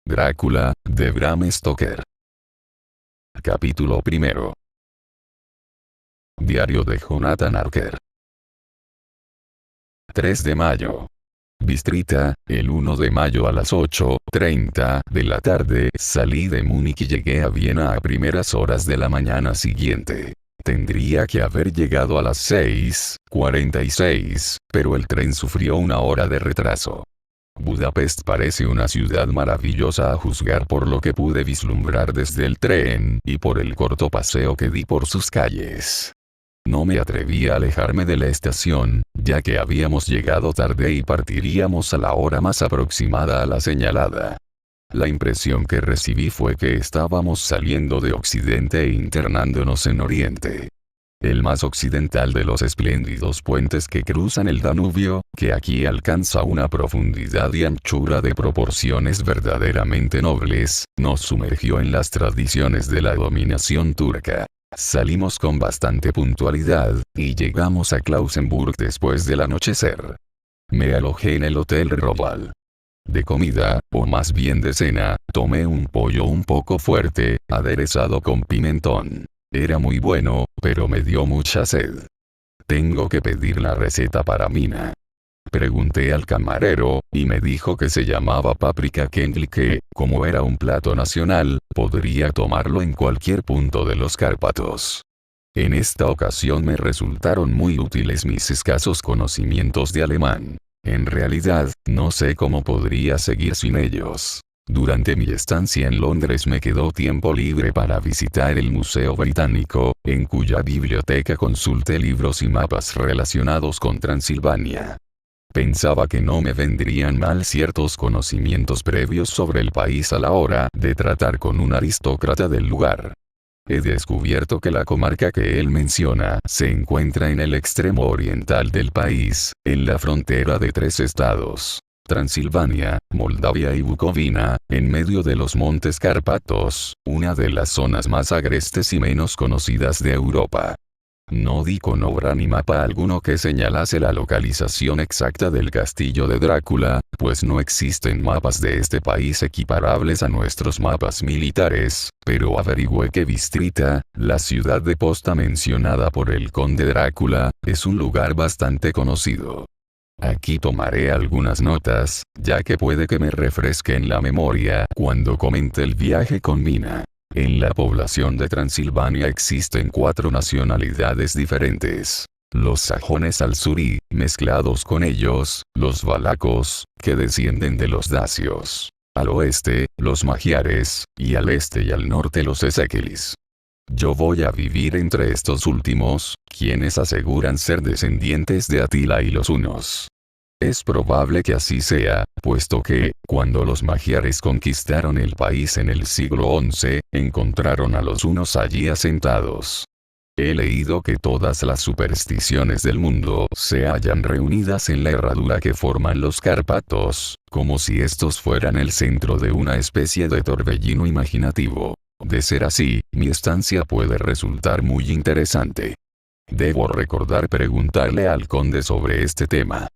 Drácula, de Bram Stoker. Capítulo primero. Diario de Jonathan Harker. 3 de mayo. Bistrita, el 1 de mayo a las 8:30 de la tarde, salí de Múnich y llegué a Viena a primeras horas de la mañana siguiente. Tendría que haber llegado a las 6:46, pero el tren sufrió una hora de retraso. Budapest parece una ciudad maravillosa a juzgar por lo que pude vislumbrar desde el tren y por el corto paseo que di por sus calles. No me atreví a alejarme de la estación, ya que habíamos llegado tarde y partiríamos a la hora más aproximada a la señalada. La impresión que recibí fue que estábamos saliendo de Occidente e internándonos en Oriente. El más occidental de los espléndidos puentes que cruzan el Danubio, que aquí alcanza una profundidad y anchura de proporciones verdaderamente nobles, nos sumergió en las tradiciones de la dominación turca. Salimos con bastante puntualidad, y llegamos a Klausenburg después del anochecer. Me alojé en el Hotel Roval. De comida, o más bien de cena, tomé un pollo un poco fuerte, aderezado con pimentón. Era muy bueno, pero me dio mucha sed. Tengo que pedir la receta para Mina. Pregunté al camarero, y me dijo que se llamaba paprika Kendl y que, como era un plato nacional, podría tomarlo en cualquier punto de los Cárpatos. En esta ocasión me resultaron muy útiles mis escasos conocimientos de alemán. En realidad, no sé cómo podría seguir sin ellos. Durante mi estancia en Londres me quedó tiempo libre para visitar el Museo Británico, en cuya biblioteca consulté libros y mapas relacionados con Transilvania. Pensaba que no me vendrían mal ciertos conocimientos previos sobre el país a la hora de tratar con un aristócrata del lugar. He descubierto que la comarca que él menciona se encuentra en el extremo oriental del país, en la frontera de 3 estados. Transilvania, Moldavia y Bucovina, en medio de los montes Cárpatos, una de las zonas más agrestes y menos conocidas de Europa. No di con obra ni mapa alguno que señalase la localización exacta del castillo de Drácula, pues no existen mapas de este país equiparables a nuestros mapas militares, pero averigüé que Bistrita, la ciudad de posta mencionada por el conde Drácula, es un lugar bastante conocido. Aquí tomaré algunas notas, ya que puede que me refresquen la memoria cuando comente el viaje con Mina. En la población de Transilvania existen 4 nacionalidades diferentes. Los sajones al sur y, mezclados con ellos, los valacos, que descienden de los dacios. Al oeste, los magiares, y al este y al norte los ezequilis. Yo voy a vivir entre estos últimos, quienes aseguran ser descendientes de Atila y los hunos. Es probable que así sea, puesto que, cuando los magiares conquistaron el país en el siglo XI, encontraron a los hunos allí asentados. He leído que todas las supersticiones del mundo se hallan reunidas en la herradura que forman los Cárpatos, como si estos fueran el centro de una especie de torbellino imaginativo. De ser así, mi estancia puede resultar muy interesante. Debo recordar preguntarle al conde sobre este tema.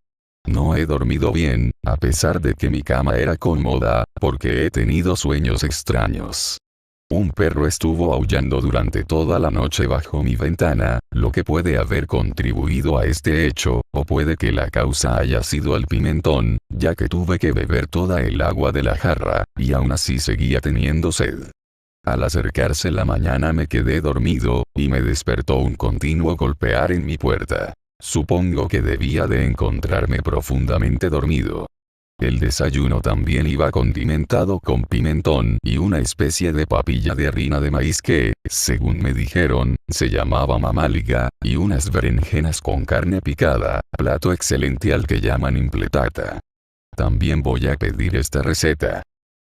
No he dormido bien, a pesar de que mi cama era cómoda, porque he tenido sueños extraños. Un perro estuvo aullando durante toda la noche bajo mi ventana, lo que puede haber contribuido a este hecho, o puede que la causa haya sido el pimentón, ya que tuve que beber toda el agua de la jarra, y aún así seguía teniendo sed. Al acercarse la mañana me quedé dormido, y me despertó un continuo golpear en mi puerta. Supongo que debía de encontrarme profundamente dormido. El desayuno también iba condimentado con pimentón y una especie de papilla de harina de maíz que, según me dijeron, se llamaba mamáliga, y unas berenjenas con carne picada, plato excelente al que llaman impletata. También voy a pedir esta receta.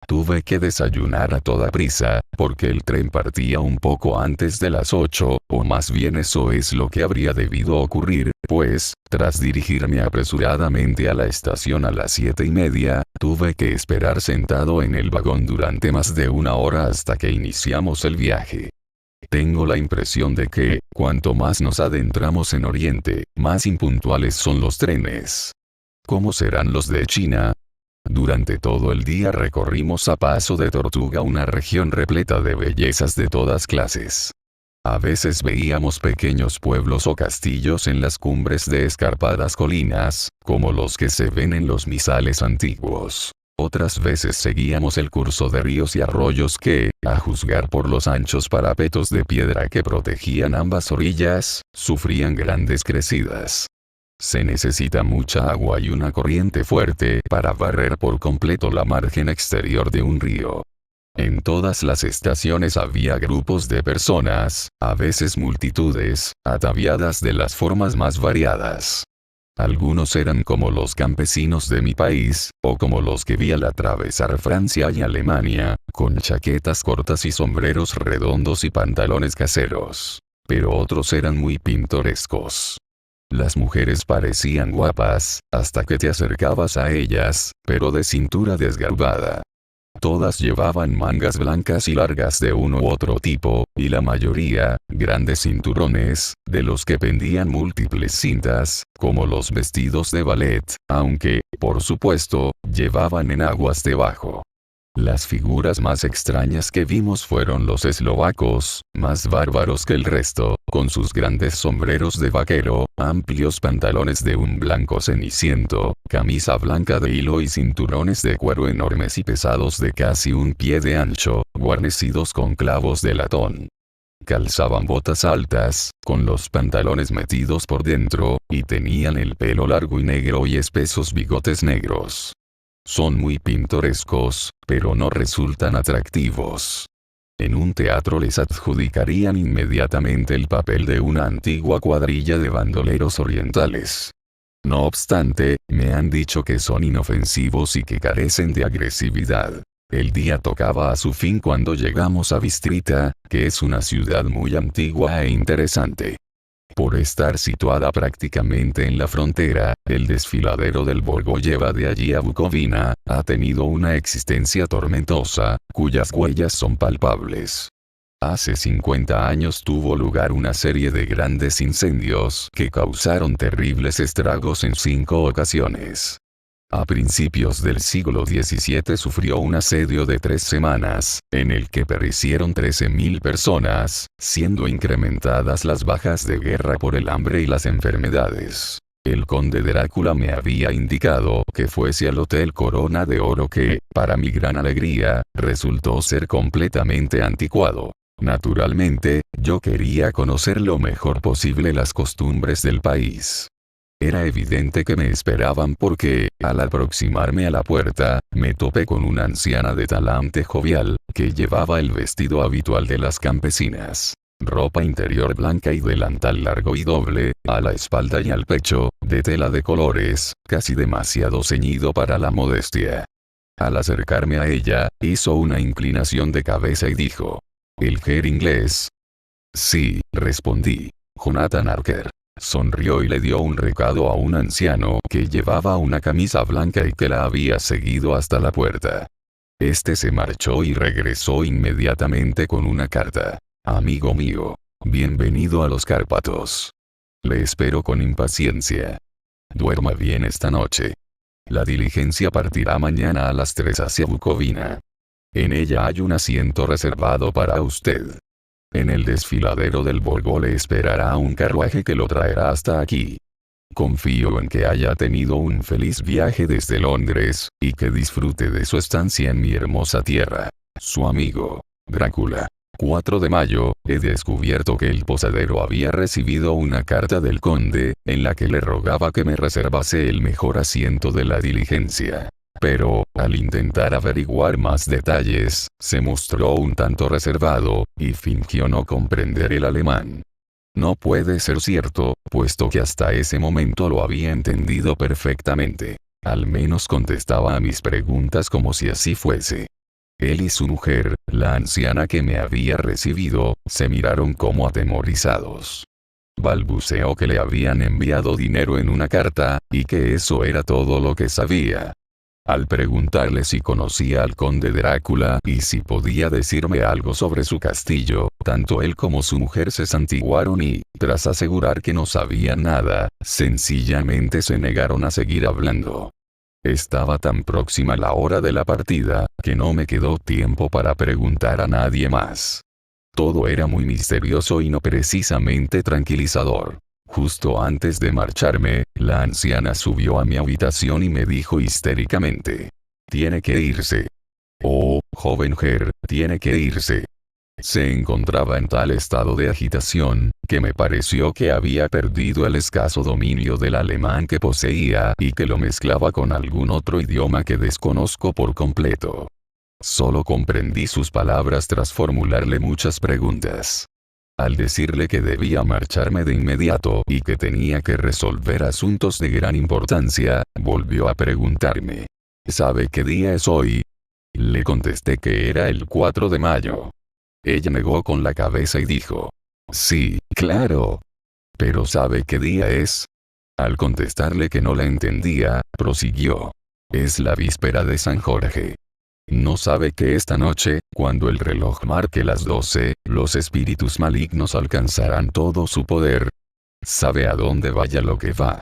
Tuve que desayunar a toda prisa, porque el tren partía un poco antes de las 8, o más bien eso es lo que habría debido ocurrir, pues, tras dirigirme apresuradamente a la estación a las 7:30, tuve que esperar sentado en el vagón durante más de una hora hasta que iniciamos el viaje. Tengo la impresión de que, cuanto más nos adentramos en Oriente, más impuntuales son los trenes. ¿Cómo serán los de China? Durante todo el día recorrimos a paso de tortuga una región repleta de bellezas de todas clases. A veces veíamos pequeños pueblos o castillos en las cumbres de escarpadas colinas, como los que se ven en los misales antiguos. Otras veces seguíamos el curso de ríos y arroyos que, a juzgar por los anchos parapetos de piedra que protegían ambas orillas, sufrían grandes crecidas. Se necesita mucha agua y una corriente fuerte para barrer por completo la margen exterior de un río. En todas las estaciones había grupos de personas, a veces multitudes, ataviadas de las formas más variadas. Algunos eran como los campesinos de mi país, o como los que vi al atravesar Francia y Alemania, con chaquetas cortas y sombreros redondos y pantalones caseros. Pero otros eran muy pintorescos. Las mujeres parecían guapas, hasta que te acercabas a ellas, pero de cintura desgarbada. Todas llevaban mangas blancas y largas de uno u otro tipo, y la mayoría, grandes cinturones, de los que pendían múltiples cintas, como los vestidos de ballet, aunque, por supuesto, llevaban enaguas debajo. Las figuras más extrañas que vimos fueron los eslovacos, más bárbaros que el resto, con sus grandes sombreros de vaquero, amplios pantalones de un blanco ceniciento, camisa blanca de hilo y cinturones de cuero enormes y pesados de casi un pie de ancho, guarnecidos con clavos de latón. Calzaban botas altas, con los pantalones metidos por dentro, y tenían el pelo largo y negro y espesos bigotes negros. Son muy pintorescos, pero no resultan atractivos. En un teatro les adjudicarían inmediatamente el papel de una antigua cuadrilla de bandoleros orientales. No obstante, me han dicho que son inofensivos y que carecen de agresividad. El día tocaba a su fin cuando llegamos a Bistrita, que es una ciudad muy antigua e interesante. Por estar situada prácticamente en la frontera, el desfiladero del Volgo lleva de allí a Bukovina, ha tenido una existencia tormentosa, cuyas huellas son palpables. Hace 50 años tuvo lugar una serie de grandes incendios que causaron terribles estragos en 5 ocasiones. A principios del siglo XVII sufrió un asedio de 3 semanas, en el que perecieron 13.000 personas, siendo incrementadas las bajas de guerra por el hambre y las enfermedades. El conde Drácula me había indicado que fuese al Hotel Corona de Oro que, para mi gran alegría, resultó ser completamente anticuado. Naturalmente, yo quería conocer lo mejor posible las costumbres del país. Era evidente que me esperaban porque, al aproximarme a la puerta, me topé con una anciana de talante jovial, que llevaba el vestido habitual de las campesinas. Ropa interior blanca y delantal largo y doble, a la espalda y al pecho, de tela de colores, casi demasiado ceñido para la modestia. Al acercarme a ella, hizo una inclinación de cabeza y dijo: ¿El Ger inglés? Sí, respondí. Jonathan Archer. Sonrió y le dio un recado a un anciano que llevaba una camisa blanca y que la había seguido hasta la puerta. Este se marchó y regresó inmediatamente con una carta. Amigo mío, bienvenido a los Cárpatos. Le espero con impaciencia. Duerma bien esta noche. La diligencia partirá mañana a las 3 hacia Bukovina. En ella hay un asiento reservado para usted. En el desfiladero del Volgo le esperará un carruaje que lo traerá hasta aquí. Confío en que haya tenido un feliz viaje desde Londres, y que disfrute de su estancia en mi hermosa tierra. Su amigo, Drácula. 4 de mayo, he descubierto que el posadero había recibido una carta del conde, en la que le rogaba que me reservase el mejor asiento de la diligencia. Pero, al intentar averiguar más detalles, se mostró un tanto reservado, y fingió no comprender el alemán. No puede ser cierto, puesto que hasta ese momento lo había entendido perfectamente. Al menos contestaba a mis preguntas como si así fuese. Él y su mujer, la anciana que me había recibido, se miraron como atemorizados. Balbuceó que le habían enviado dinero en una carta, y que eso era todo lo que sabía. Al preguntarle si conocía al conde Drácula y si podía decirme algo sobre su castillo, tanto él como su mujer se santiguaron y, tras asegurar que no sabían nada, sencillamente se negaron a seguir hablando. Estaba tan próxima la hora de la partida, que no me quedó tiempo para preguntar a nadie más. Todo era muy misterioso y no precisamente tranquilizador. Justo antes de marcharme, la anciana subió a mi habitación y me dijo histéricamente: «Tiene que irse. Oh, joven Ger, tiene que irse». Se encontraba en tal estado de agitación, que me pareció que había perdido el escaso dominio del alemán que poseía y que lo mezclaba con algún otro idioma que desconozco por completo. Solo comprendí sus palabras tras formularle muchas preguntas. Al decirle que debía marcharme de inmediato y que tenía que resolver asuntos de gran importancia, volvió a preguntarme: «¿Sabe qué día es hoy?». Le contesté que era el 4 de mayo. Ella negó con la cabeza y dijo: «Sí, claro. ¿Pero sabe qué día es?». Al contestarle que no la entendía, prosiguió: «Es la víspera de San Jorge. ¿No sabe que esta noche, cuando el reloj marque las 12, los espíritus malignos alcanzarán todo su poder? ¿Sabe a dónde vaya lo que va?».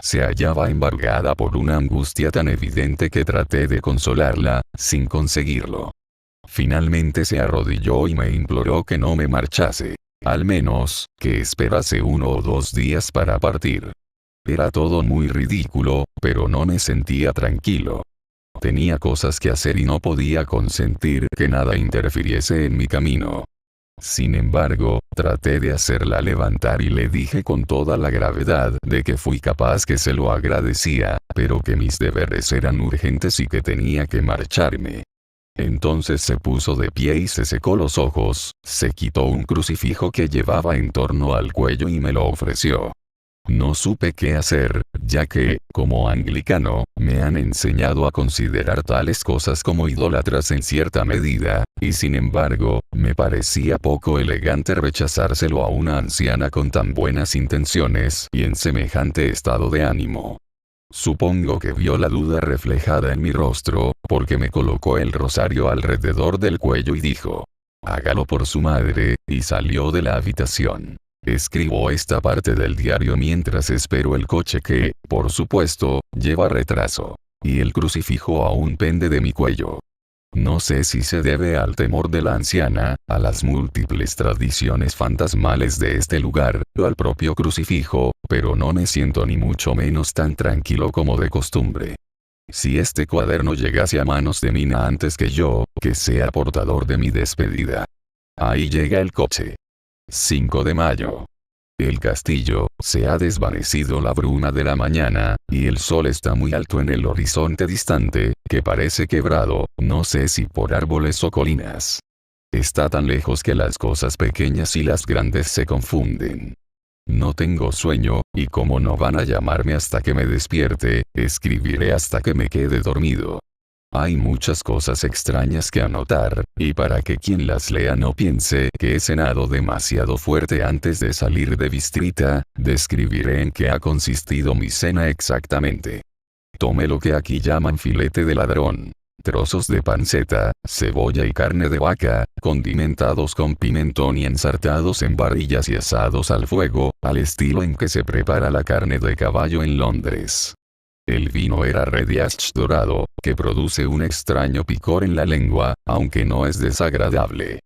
Se hallaba embargada por una angustia tan evidente que traté de consolarla, sin conseguirlo. Finalmente se arrodilló y me imploró que no me marchase. Al menos, que esperase 1 o 2 días para partir. Era todo muy ridículo, pero no me sentía tranquilo. Tenía cosas que hacer y no podía consentir que nada interfiriese en mi camino. Sin embargo, traté de hacerla levantar y le dije con toda la gravedad de que fui capaz, que se lo agradecía, pero que mis deberes eran urgentes y que tenía que marcharme. Entonces se puso de pie y se secó los ojos, se quitó un crucifijo que llevaba en torno al cuello y me lo ofreció. No supe qué hacer, ya que, como anglicano, me han enseñado a considerar tales cosas como idólatras en cierta medida, y sin embargo, me parecía poco elegante rechazárselo a una anciana con tan buenas intenciones y en semejante estado de ánimo. Supongo que vio la duda reflejada en mi rostro, porque me colocó el rosario alrededor del cuello y dijo: «Hágalo por su madre», y salió de la habitación. Escribo esta parte del diario mientras espero el coche que, por supuesto, lleva retraso. Y el crucifijo aún pende de mi cuello. No sé si se debe al temor de la anciana, a las múltiples tradiciones fantasmales de este lugar, o al propio crucifijo, pero no me siento ni mucho menos tan tranquilo como de costumbre. Si este cuaderno llegase a manos de Mina antes que yo, que sea portador de mi despedida. Ahí llega el coche. 5 de mayo. El castillo, se ha desvanecido la bruma de la mañana, y el sol está muy alto en el horizonte distante, que parece quebrado, no sé si por árboles o colinas. Está tan lejos que las cosas pequeñas y las grandes se confunden. No tengo sueño, y como no van a llamarme hasta que me despierte, escribiré hasta que me quede dormido. Hay muchas cosas extrañas que anotar, y para que quien las lea no piense que he cenado demasiado fuerte antes de salir de Bistrita, describiré en qué ha consistido mi cena exactamente. Tomé lo que aquí llaman filete de ladrón. Trozos de panceta, cebolla y carne de vaca, condimentados con pimentón y ensartados en varillas y asados al fuego, al estilo en que se prepara la carne de caballo en Londres. El vino era Rediach dorado, que produce un extraño picor en la lengua, aunque no es desagradable.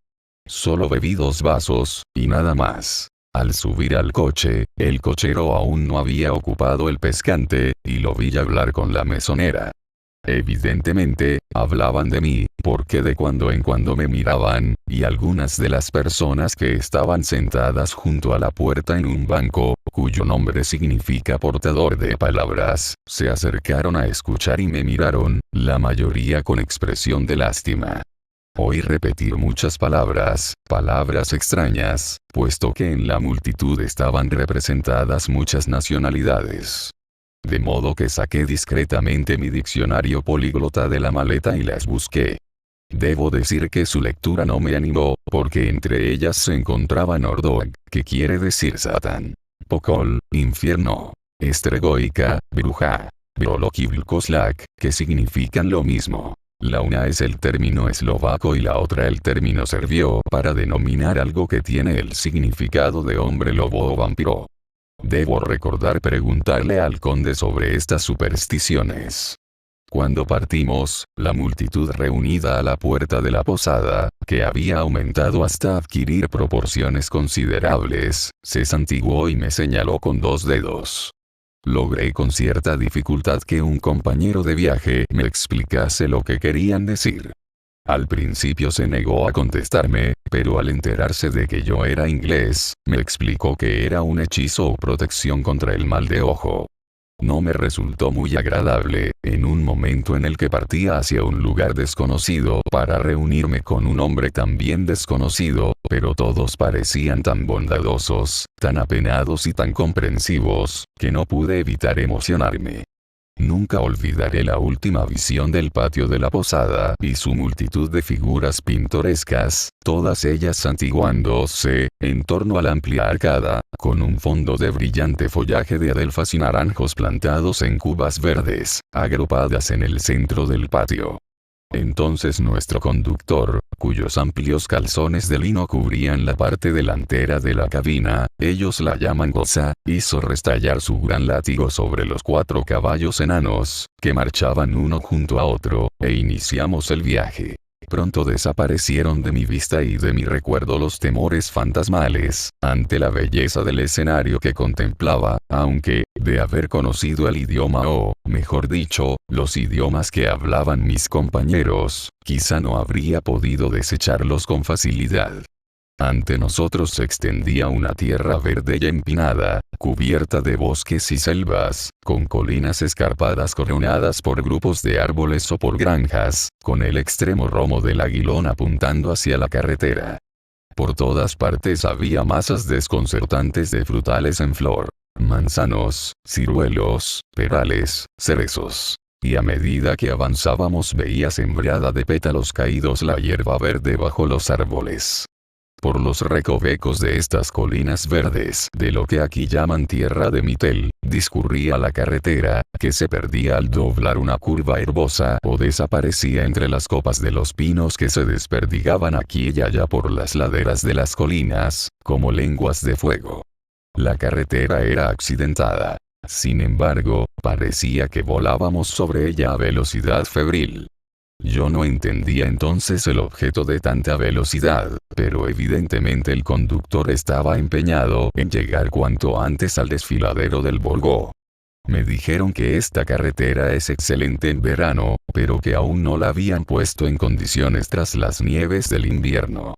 Solo bebí 2 vasos, y nada más. Al subir al coche, el cochero aún no había ocupado el pescante, y lo vi hablar con la mesonera. Evidentemente, hablaban de mí, porque de cuando en cuando me miraban, y algunas de las personas que estaban sentadas junto a la puerta en un banco, cuyo nombre significa portador de palabras, se acercaron a escuchar y me miraron, la mayoría con expresión de lástima. Oí repetir muchas palabras extrañas, puesto que en la multitud estaban representadas muchas nacionalidades. De modo que saqué discretamente mi diccionario políglota de la maleta y las busqué. Debo decir que su lectura no me animó, porque entre ellas se encontraba Nordog, que quiere decir Satán, Pokol, infierno, Estregoica, bruja, Brolok y Vlkoslak, que significan lo mismo. La una es el término eslovaco y la otra el término serbio para denominar algo que tiene el significado de hombre lobo o vampiro. Debo recordar preguntarle al conde sobre estas supersticiones. Cuando partimos, la multitud reunida a la puerta de la posada, que había aumentado hasta adquirir proporciones considerables, se santiguó y me señaló con 2 dedos. Logré con cierta dificultad que un compañero de viaje me explicase lo que querían decir. Al principio se negó a contestarme, pero al enterarse de que yo era inglés, me explicó que era un hechizo o protección contra el mal de ojo. No me resultó muy agradable, en un momento en el que partía hacia un lugar desconocido para reunirme con un hombre también desconocido, pero todos parecían tan bondadosos, tan apenados y tan comprensivos, que no pude evitar emocionarme. Nunca olvidaré la última visión del patio de la posada y su multitud de figuras pintorescas, todas ellas santiguándose, en torno a la amplia arcada, con un fondo de brillante follaje de adelfas y naranjos plantados en cubas verdes, agrupadas en el centro del patio. Entonces nuestro conductor, cuyos amplios calzones de lino cubrían la parte delantera de la cabina, ellos la llaman goza, hizo restallar su gran látigo sobre los 4 caballos enanos, que marchaban uno junto a otro, e iniciamos el viaje. Pronto desaparecieron de mi vista y de mi recuerdo los temores fantasmales, ante la belleza del escenario que contemplaba, aunque, de haber conocido el idioma o, mejor dicho, los idiomas que hablaban mis compañeros, quizá no habría podido desecharlos con facilidad. Ante nosotros se extendía una tierra verde y empinada, cubierta de bosques y selvas, con colinas escarpadas coronadas por grupos de árboles o por granjas, con el extremo romo del Aguilón apuntando hacia la carretera. Por todas partes había masas desconcertantes de frutales en flor, manzanos, ciruelos, perales, cerezos. Y a medida que avanzábamos veía sembrada de pétalos caídos la hierba verde bajo los árboles. Por los recovecos de estas colinas verdes, de lo que aquí llaman tierra de Mitel, discurría la carretera, que se perdía al doblar una curva herbosa o desaparecía entre las copas de los pinos que se desperdigaban aquí y allá por las laderas de las colinas, como lenguas de fuego. La carretera era accidentada. Sin embargo, parecía que volábamos sobre ella a velocidad febril. Yo no entendía entonces el objeto de tanta velocidad, pero evidentemente el conductor estaba empeñado en llegar cuanto antes al desfiladero del Borgo. Me dijeron que esta carretera es excelente en verano, pero que aún no la habían puesto en condiciones tras las nieves del invierno.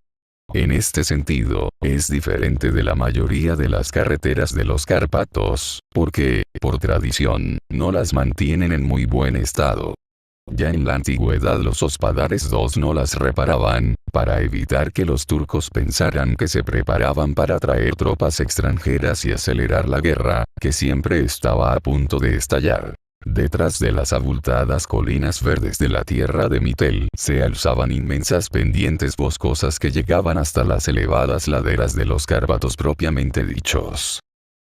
En este sentido, es diferente de la mayoría de las carreteras de los Cárpatos, porque, por tradición, no las mantienen en muy buen estado. Ya en la antigüedad los hospadares no las reparaban, para evitar que los turcos pensaran que se preparaban para traer tropas extranjeras y acelerar la guerra, que siempre estaba a punto de estallar. Detrás de las abultadas colinas verdes de la tierra de Mitel se alzaban inmensas pendientes boscosas que llegaban hasta las elevadas laderas de los Cárpatos propiamente dichos.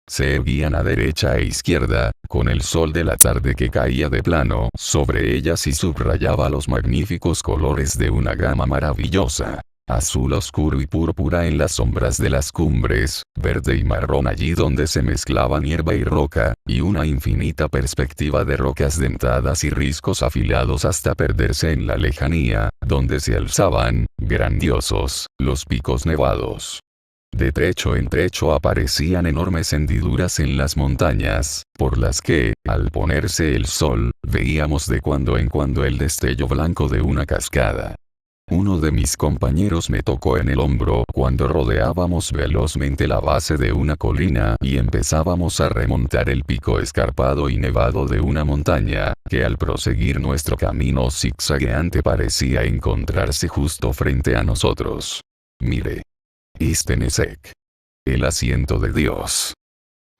Se erguían a derecha e izquierda, con el sol de la tarde que caía de plano sobre ellas y subrayaba los magníficos colores de una gama maravillosa. Azul oscuro y púrpura en las sombras de las cumbres, verde y marrón allí donde se mezclaban hierba y roca, y una infinita perspectiva de rocas dentadas y riscos afilados hasta perderse en la lejanía, donde se alzaban, grandiosos, los picos nevados. De trecho en trecho aparecían enormes hendiduras en las montañas, por las que, al ponerse el sol, veíamos de cuando en cuando el destello blanco de una cascada. Uno de mis compañeros me tocó en el hombro cuando rodeábamos velozmente la base de una colina y empezábamos a remontar el pico escarpado y nevado de una montaña, que al proseguir nuestro camino zigzagueante parecía encontrarse justo frente a nosotros. Mire. Istenesek. El asiento de Dios.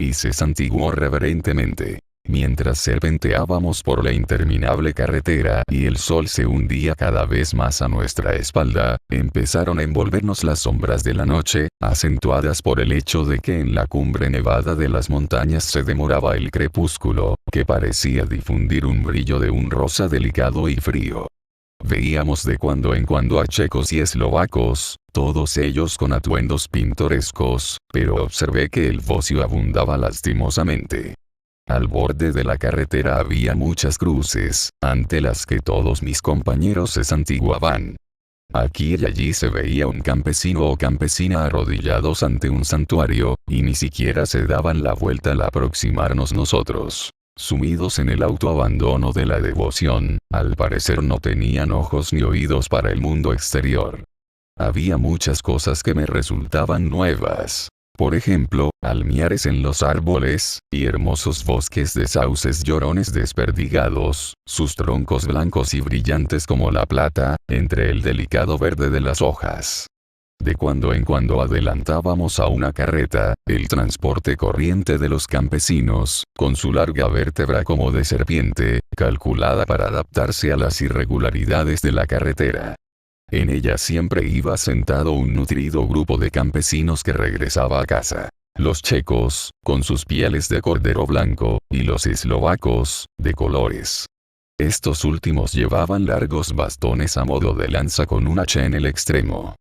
Y se santiguó reverentemente. Mientras serpenteábamos por la interminable carretera y el sol se hundía cada vez más a nuestra espalda, empezaron a envolvernos las sombras de la noche, acentuadas por el hecho de que en la cumbre nevada de las montañas se demoraba el crepúsculo, que parecía difundir un brillo de un rosa delicado y frío. Veíamos de cuando en cuando a checos y eslovacos, todos ellos con atuendos pintorescos, pero observé que el bocio abundaba lastimosamente. Al borde de la carretera había muchas cruces, ante las que todos mis compañeros se santiguaban. Aquí y allí se veía un campesino o campesina arrodillados ante un santuario, y ni siquiera se daban la vuelta al aproximarnos nosotros. Sumidos en el autoabandono de la devoción, al parecer no tenían ojos ni oídos para el mundo exterior. Había muchas cosas que me resultaban nuevas. Por ejemplo, almiares en los árboles, y hermosos bosques de sauces llorones desperdigados, sus troncos blancos y brillantes como la plata, entre el delicado verde de las hojas. De cuando en cuando adelantábamos a una carreta, el transporte corriente de los campesinos, con su larga vértebra como de serpiente, calculada para adaptarse a las irregularidades de la carretera. En ella siempre iba sentado un nutrido grupo de campesinos que regresaba a casa. Los checos, con sus pieles de cordero blanco, y los eslovacos, de colores. Estos últimos llevaban largos bastones a modo de lanza con un hacha en el extremo.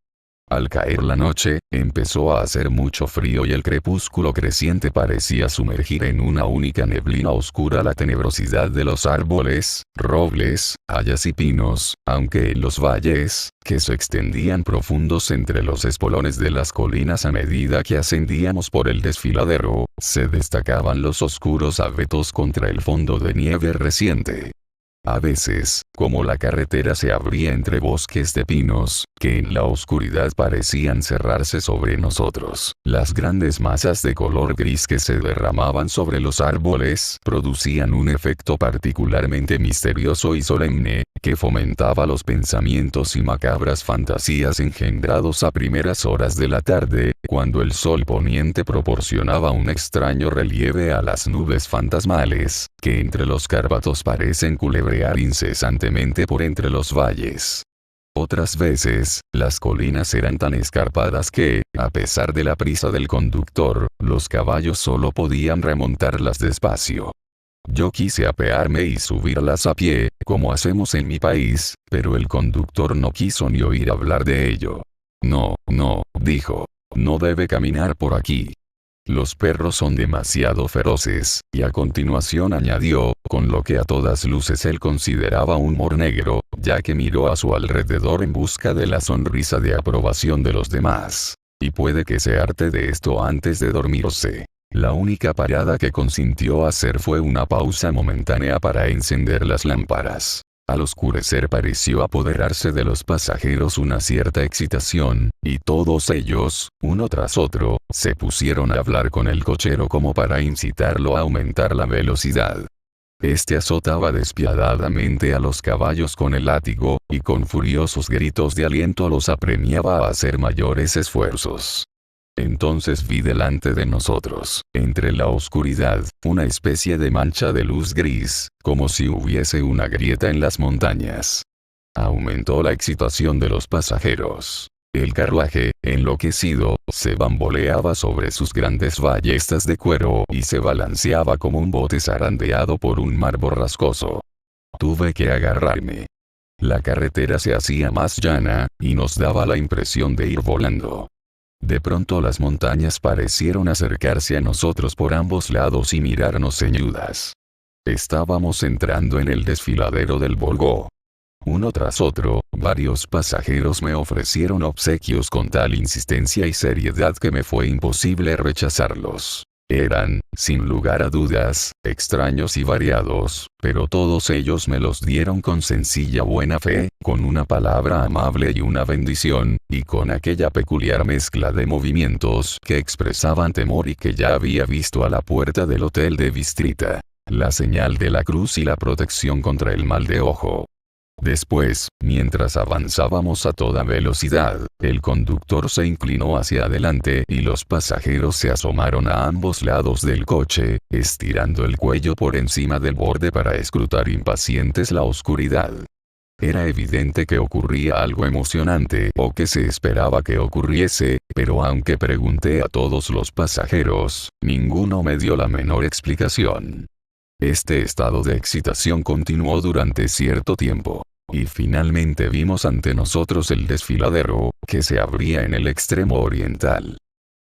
Al caer la noche, empezó a hacer mucho frío y el crepúsculo creciente parecía sumergir en una única neblina oscura la tenebrosidad de los árboles, robles, hayas y pinos, aunque en los valles, que se extendían profundos entre los espolones de las colinas a medida que ascendíamos por el desfiladero, se destacaban los oscuros abetos contra el fondo de nieve reciente. A veces, como la carretera se abría entre bosques de pinos, que en la oscuridad parecían cerrarse sobre nosotros, las grandes masas de color gris que se derramaban sobre los árboles producían un efecto particularmente misterioso y solemne, que fomentaba los pensamientos y macabras fantasías engendrados a primeras horas de la tarde, cuando el sol poniente proporcionaba un extraño relieve a las nubes fantasmales, que entre los cárpatos parecen culebrear incesantemente por entre los valles. Otras veces, las colinas eran tan escarpadas que, a pesar de la prisa del conductor, los caballos solo podían remontarlas despacio. Yo quise apearme y subirlas a pie, como hacemos en mi país, pero el conductor no quiso ni oír hablar de ello. No, dijo. No debe caminar por aquí. Los perros son demasiado feroces, y a continuación añadió, con lo que a todas luces él consideraba humor negro, ya que miró a su alrededor en busca de la sonrisa de aprobación de los demás. Y puede que se harte de esto antes de dormirse. La única parada que consintió hacer fue una pausa momentánea para encender las lámparas. Al oscurecer pareció apoderarse de los pasajeros una cierta excitación, y todos ellos, uno tras otro, se pusieron a hablar con el cochero como para incitarlo a aumentar la velocidad. Este azotaba despiadadamente a los caballos con el látigo, y con furiosos gritos de aliento los apremiaba a hacer mayores esfuerzos. Entonces vi delante de nosotros, entre la oscuridad, una especie de mancha de luz gris, como si hubiese una grieta en las montañas. Aumentó la excitación de los pasajeros. El carruaje, enloquecido, se bamboleaba sobre sus grandes ballestas de cuero y se balanceaba como un bote zarandeado por un mar borrascoso. Tuve que agarrarme. La carretera se hacía más llana, y nos daba la impresión de ir volando. De pronto las montañas parecieron acercarse a nosotros por ambos lados y mirarnos ceñudas. Estábamos entrando en el desfiladero del Volgó. Uno tras otro, varios pasajeros me ofrecieron obsequios con tal insistencia y seriedad que me fue imposible rechazarlos. Eran, sin lugar a dudas, extraños y variados, pero todos ellos me los dieron con sencilla buena fe, con una palabra amable y una bendición, y con aquella peculiar mezcla de movimientos que expresaban temor y que ya había visto a la puerta del hotel de Bistrita. La señal de la cruz y la protección contra el mal de ojo. Después, mientras avanzábamos a toda velocidad, el conductor se inclinó hacia adelante y los pasajeros se asomaron a ambos lados del coche, estirando el cuello por encima del borde para escrutar impacientes la oscuridad. Era evidente que ocurría algo emocionante o que se esperaba que ocurriese, pero aunque pregunté a todos los pasajeros, ninguno me dio la menor explicación. Este estado de excitación continuó durante cierto tiempo. Y finalmente vimos ante nosotros el desfiladero, que se abría en el extremo oriental.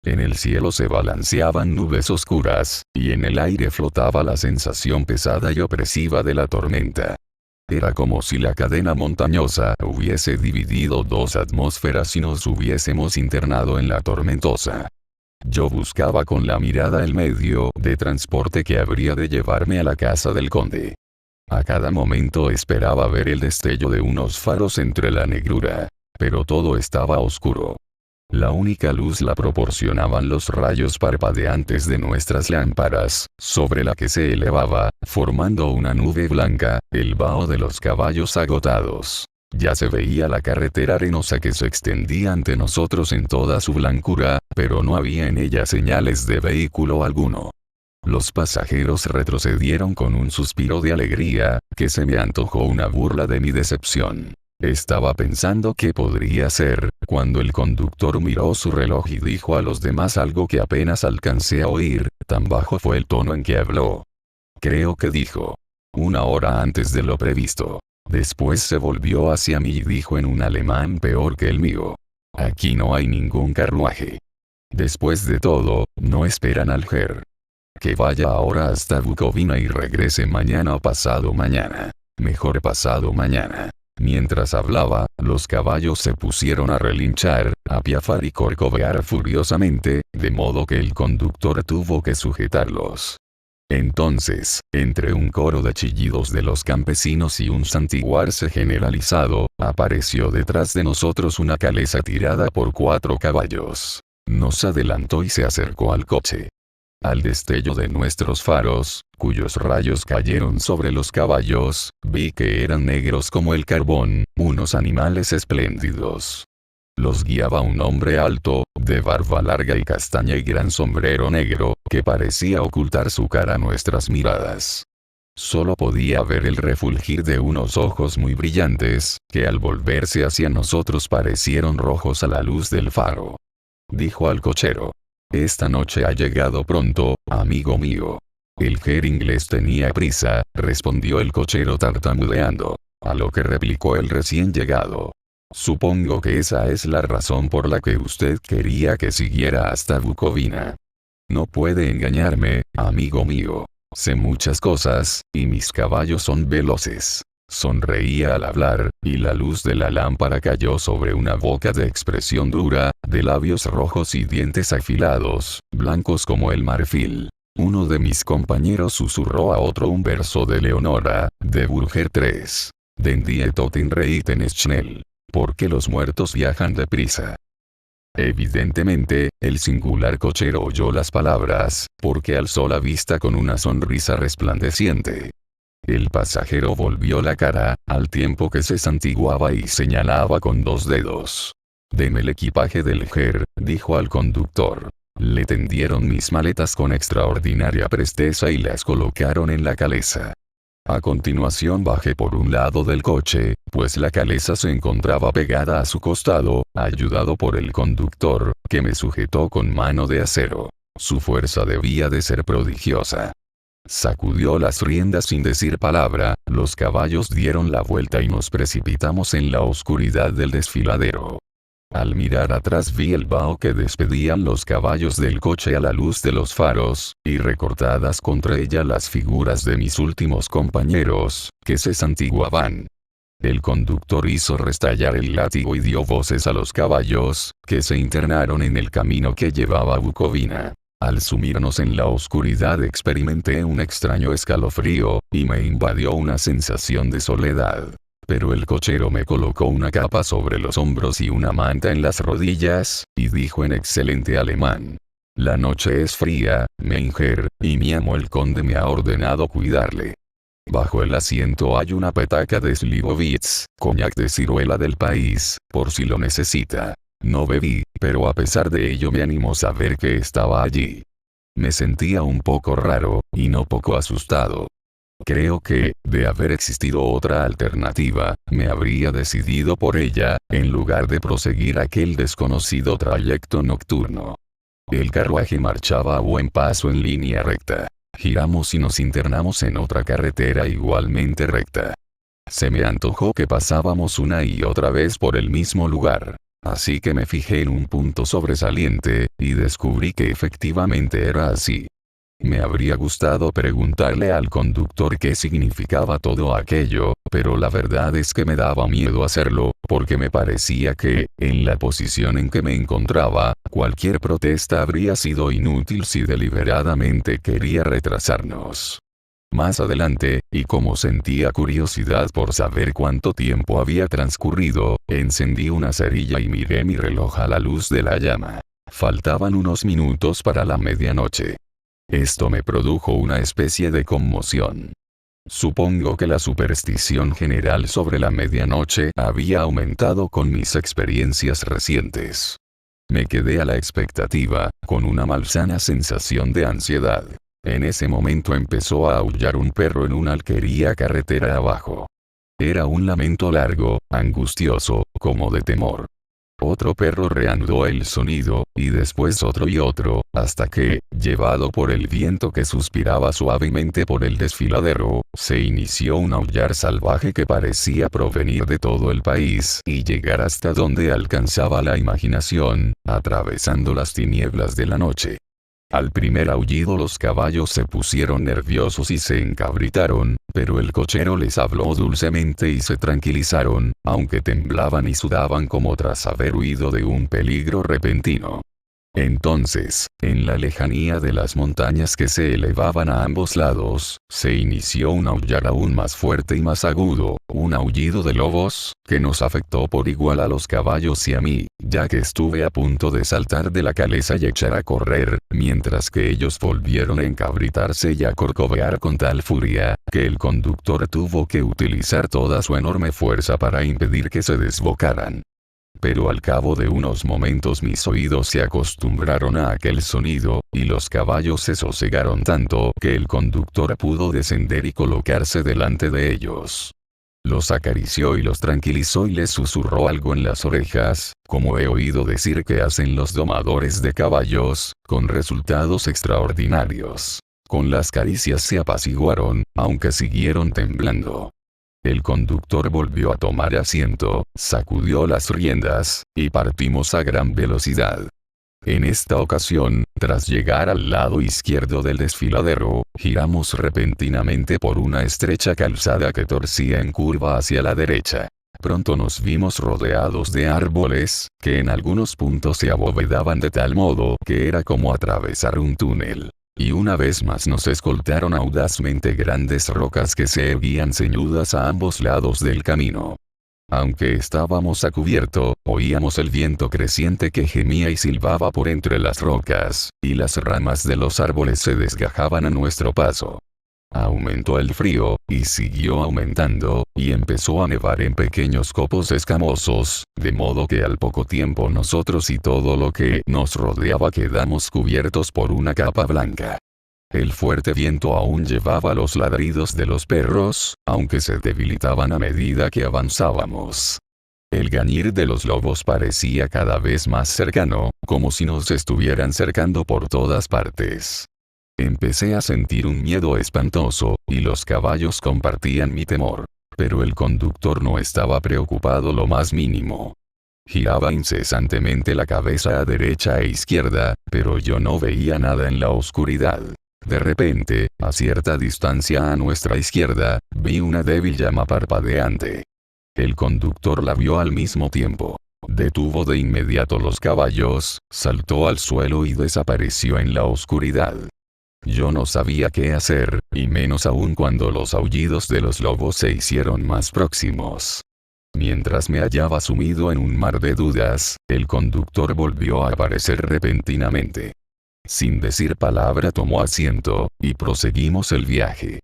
En el cielo se balanceaban nubes oscuras, y en el aire flotaba la sensación pesada y opresiva de la tormenta. Era como si la cadena montañosa hubiese dividido dos atmósferas y nos hubiésemos internado en la tormentosa. Yo buscaba con la mirada el medio de transporte que habría de llevarme a la casa del conde. A cada momento esperaba ver el destello de unos faros entre la negrura, pero todo estaba oscuro. La única luz la proporcionaban los rayos parpadeantes de nuestras lámparas, sobre la que se elevaba, formando una nube blanca, el vaho de los caballos agotados. Ya se veía la carretera arenosa que se extendía ante nosotros en toda su blancura, pero no había en ella señales de vehículo alguno. Los pasajeros retrocedieron con un suspiro de alegría, que se me antojó una burla de mi decepción. Estaba pensando qué podría ser, cuando el conductor miró su reloj y dijo a los demás algo que apenas alcancé a oír, tan bajo fue el tono en que habló. Creo que dijo: 1 hora antes de lo previsto. Después se volvió hacia mí y dijo en un alemán peor que el mío: aquí no hay ningún carruaje. Después de todo, no esperan al Ger. Que vaya ahora hasta Bukovina y regrese mañana o pasado mañana. Mejor pasado mañana. Mientras hablaba, los caballos se pusieron a relinchar, a piafar y corcovear furiosamente, de modo que el conductor tuvo que sujetarlos. Entonces, entre un coro de chillidos de los campesinos y un santiguarse generalizado, apareció detrás de nosotros una calesa tirada por 4 caballos. Nos adelantó y se acercó al coche. Al destello de nuestros faros, cuyos rayos cayeron sobre los caballos, vi que eran negros como el carbón, unos animales espléndidos. Los guiaba un hombre alto, de barba larga y castaña y gran sombrero negro, que parecía ocultar su cara a nuestras miradas. Solo podía ver el refulgir de unos ojos muy brillantes, que al volverse hacia nosotros parecieron rojos a la luz del faro. Dijo al cochero: esta noche ha llegado pronto, amigo mío. El Ger inglés tenía prisa, respondió el cochero tartamudeando. A lo que replicó el recién llegado: supongo que esa es la razón por la que usted quería que siguiera hasta Bukovina. No puede engañarme, amigo mío. Sé muchas cosas, y mis caballos son veloces. Sonreía al hablar, y la luz de la lámpara cayó sobre una boca de expresión dura, de labios rojos y dientes afilados, blancos como el marfil. Uno de mis compañeros susurró a otro un verso de Leonora, de Burger III. Den die Toten reiten schnell. Porque los muertos viajan deprisa. Evidentemente, el singular cochero oyó las palabras, porque alzó la vista con una sonrisa resplandeciente. El pasajero volvió la cara, al tiempo que se santiguaba y señalaba con 2 dedos. Deme el equipaje del Ger, dijo al conductor. Le tendieron mis maletas con extraordinaria presteza y las colocaron en la calesa. A continuación bajé por un lado del coche, pues la calesa se encontraba pegada a su costado, ayudado por el conductor, que me sujetó con mano de acero. Su fuerza debía de ser prodigiosa. Sacudió las riendas sin decir palabra, los caballos dieron la vuelta y nos precipitamos en la oscuridad del desfiladero. Al mirar atrás vi el vaho que despedían los caballos del coche a la luz de los faros, y recortadas contra ella las figuras de mis últimos compañeros, que se santiguaban. El conductor hizo restallar el látigo y dio voces a los caballos, que se internaron en el camino que llevaba a Bukovina. Al sumirnos en la oscuridad experimenté un extraño escalofrío, y me invadió una sensación de soledad. Pero el cochero me colocó una capa sobre los hombros y una manta en las rodillas, y dijo en excelente alemán: la noche es fría, mein Herr, y mi amo el conde me ha ordenado cuidarle. Bajo el asiento hay una petaca de Slivovitz, coñac de ciruela del país, por si lo necesita. No bebí, pero a pesar de ello me animó saber que estaba allí. Me sentía un poco raro, y no poco asustado. Creo que, de haber existido otra alternativa, me habría decidido por ella, en lugar de proseguir aquel desconocido trayecto nocturno. El carruaje marchaba a buen paso en línea recta. Giramos y nos internamos en otra carretera igualmente recta. Se me antojó que pasábamos una y otra vez por el mismo lugar. Así que me fijé en un punto sobresaliente, y descubrí que efectivamente era así. Me habría gustado preguntarle al conductor qué significaba todo aquello, pero la verdad es que me daba miedo hacerlo, porque me parecía que, en la posición en que me encontraba, cualquier protesta habría sido inútil si deliberadamente quería retrasarnos. Más adelante, y como sentía curiosidad por saber cuánto tiempo había transcurrido, encendí una cerilla y miré mi reloj a la luz de la llama. Faltaban unos minutos para la medianoche. Esto me produjo una especie de conmoción. Supongo que la superstición general sobre la medianoche había aumentado con mis experiencias recientes. Me quedé a la expectativa, con una malsana sensación de ansiedad. En ese momento empezó a aullar un perro en una alquería carretera abajo. Era un lamento largo, angustioso, como de temor. Otro perro reanudó el sonido, y después otro y otro, hasta que, llevado por el viento que suspiraba suavemente por el desfiladero, se inició un aullar salvaje que parecía provenir de todo el país y llegar hasta donde alcanzaba la imaginación, atravesando las tinieblas de la noche. Al primer aullido los caballos se pusieron nerviosos y se encabritaron, pero el cochero les habló dulcemente y se tranquilizaron, aunque temblaban y sudaban como tras haber huido de un peligro repentino. Entonces, en la lejanía de las montañas que se elevaban a ambos lados, se inició un aullar aún más fuerte y más agudo, un aullido de lobos, que nos afectó por igual a los caballos y a mí, ya que estuve a punto de saltar de la calesa y echar a correr, mientras que ellos volvieron a encabritarse y a corcovear con tal furia, que el conductor tuvo que utilizar toda su enorme fuerza para impedir que se desbocaran. Pero al cabo de unos momentos mis oídos se acostumbraron a aquel sonido, y los caballos se sosegaron tanto que el conductor pudo descender y colocarse delante de ellos. Los acarició y los tranquilizó y les susurró algo en las orejas, como he oído decir que hacen los domadores de caballos, con resultados extraordinarios. Con las caricias se apaciguaron, aunque siguieron temblando. El conductor volvió a tomar asiento, sacudió las riendas, y partimos a gran velocidad. En esta ocasión, tras llegar al lado izquierdo del desfiladero, giramos repentinamente por una estrecha calzada que torcía en curva hacia la derecha. Pronto nos vimos rodeados de árboles, que en algunos puntos se abovedaban de tal modo que era como atravesar un túnel. Y una vez más nos escoltaron audazmente grandes rocas que se erguían ceñudas a ambos lados del camino. Aunque estábamos a cubierto, oíamos el viento creciente que gemía y silbaba por entre las rocas, y las ramas de los árboles se desgajaban a nuestro paso. Aumentó el frío, y siguió aumentando, y empezó a nevar en pequeños copos escamosos, de modo que al poco tiempo nosotros y todo lo que nos rodeaba quedamos cubiertos por una capa blanca. El fuerte viento aún llevaba los ladridos de los perros, aunque se debilitaban a medida que avanzábamos. El gañir de los lobos parecía cada vez más cercano, como si nos estuvieran cercando por todas partes. Empecé a sentir un miedo espantoso, y los caballos compartían mi temor. Pero el conductor no estaba preocupado lo más mínimo. Giraba incesantemente la cabeza a derecha e izquierda, pero yo no veía nada en la oscuridad. De repente, a cierta distancia a nuestra izquierda, vi una débil llama parpadeante. El conductor la vio al mismo tiempo. Detuvo de inmediato los caballos, saltó al suelo y desapareció en la oscuridad. Yo no sabía qué hacer, y menos aún cuando los aullidos de los lobos se hicieron más próximos. Mientras me hallaba sumido en un mar de dudas, el conductor volvió a aparecer repentinamente. Sin decir palabra tomó asiento, y proseguimos el viaje.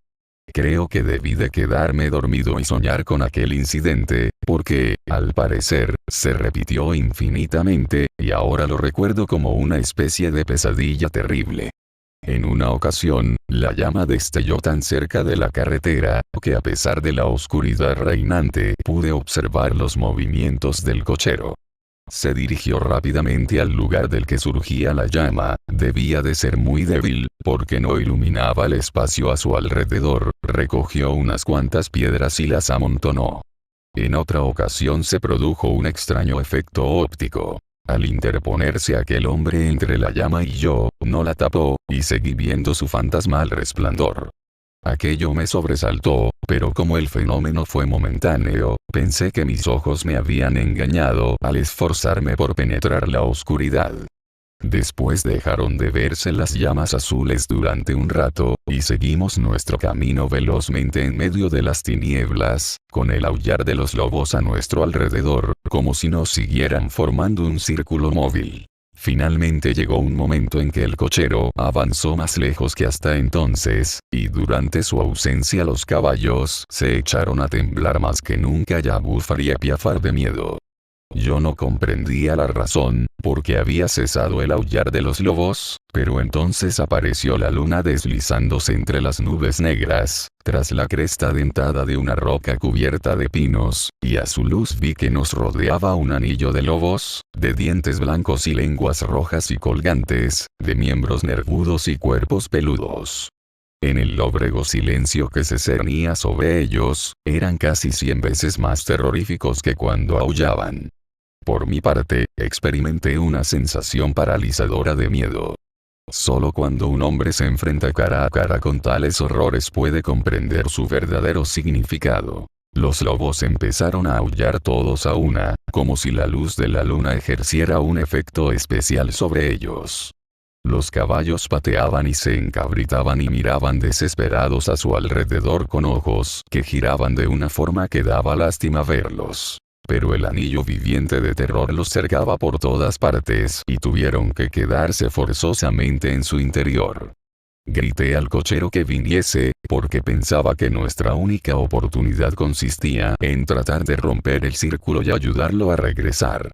Creo que debí de quedarme dormido y soñar con aquel incidente, porque, al parecer, se repitió infinitamente, y ahora lo recuerdo como una especie de pesadilla terrible. En una ocasión, la llama destelló tan cerca de la carretera, que a pesar de la oscuridad reinante pude observar los movimientos del cochero. Se dirigió rápidamente al lugar del que surgía la llama, debía de ser muy débil, porque no iluminaba el espacio a su alrededor, recogió unas cuantas piedras y las amontonó. En otra ocasión se produjo un extraño efecto óptico. Al interponerse aquel hombre entre la llama y yo, no la tapó, y seguí viendo su fantasmal resplandor. Aquello me sobresaltó, pero como el fenómeno fue momentáneo, pensé que mis ojos me habían engañado al esforzarme por penetrar la oscuridad. Después dejaron de verse las llamas azules durante un rato, y seguimos nuestro camino velozmente en medio de las tinieblas, con el aullar de los lobos a nuestro alrededor, como si nos siguieran formando un círculo móvil. Finalmente llegó un momento en que el cochero avanzó más lejos que hasta entonces, y durante su ausencia los caballos se echaron a temblar más que nunca y a bufar y a piafar de miedo. Yo no comprendía la razón, porque había cesado el aullar de los lobos, pero entonces apareció la luna deslizándose entre las nubes negras, tras la cresta dentada de una roca cubierta de pinos, y a su luz vi que nos rodeaba un anillo de lobos, de dientes blancos y lenguas rojas y colgantes, de miembros nervudos y cuerpos peludos. En el lóbrego silencio que se cernía sobre ellos, eran casi 100 veces más terroríficos que cuando aullaban. Por mi parte, experimenté una sensación paralizadora de miedo. Solo cuando un hombre se enfrenta cara a cara con tales horrores puede comprender su verdadero significado. Los lobos empezaron a aullar todos a una, como si la luz de la luna ejerciera un efecto especial sobre ellos. Los caballos pateaban y se encabritaban y miraban desesperados a su alrededor con ojos que giraban de una forma que daba lástima verlos. Pero el anillo viviente de terror los cercaba por todas partes y tuvieron que quedarse forzosamente en su interior. Grité al cochero que viniese, porque pensaba que nuestra única oportunidad consistía en tratar de romper el círculo y ayudarlo a regresar.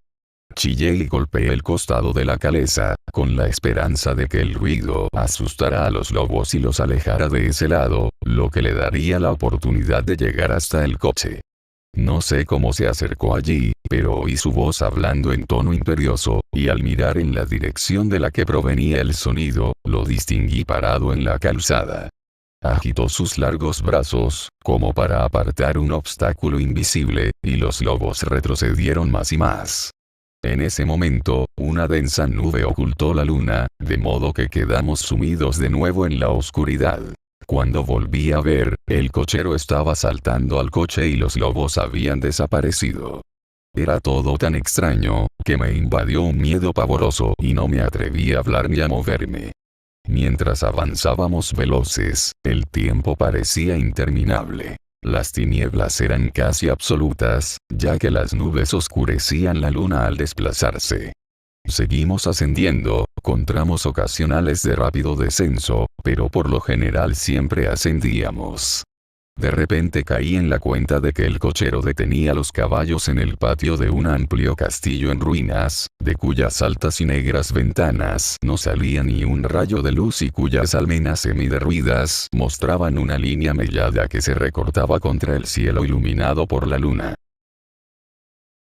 Chillé y golpeé el costado de la calesa, con la esperanza de que el ruido asustara a los lobos y los alejara de ese lado, lo que le daría la oportunidad de llegar hasta el coche. No sé cómo se acercó allí, pero oí su voz hablando en tono imperioso, y al mirar en la dirección de la que provenía el sonido, lo distinguí parado en la calzada. Agitó sus largos brazos, como para apartar un obstáculo invisible, y los lobos retrocedieron más y más. En ese momento, una densa nube ocultó la luna, de modo que quedamos sumidos de nuevo en la oscuridad. Cuando volví a ver, el cochero estaba saltando al coche y los lobos habían desaparecido. Era todo tan extraño, que me invadió un miedo pavoroso y no me atreví a hablar ni a moverme. Mientras avanzábamos veloces, el tiempo parecía interminable. Las tinieblas eran casi absolutas, ya que las nubes oscurecían la luna al desplazarse. Seguimos ascendiendo, con tramos ocasionales de rápido descenso, pero por lo general siempre ascendíamos. De repente caí en la cuenta de que el cochero detenía los caballos en el patio de un amplio castillo en ruinas, de cuyas altas y negras ventanas no salía ni un rayo de luz y cuyas almenas semiderruidas mostraban una línea mellada que se recortaba contra el cielo iluminado por la luna.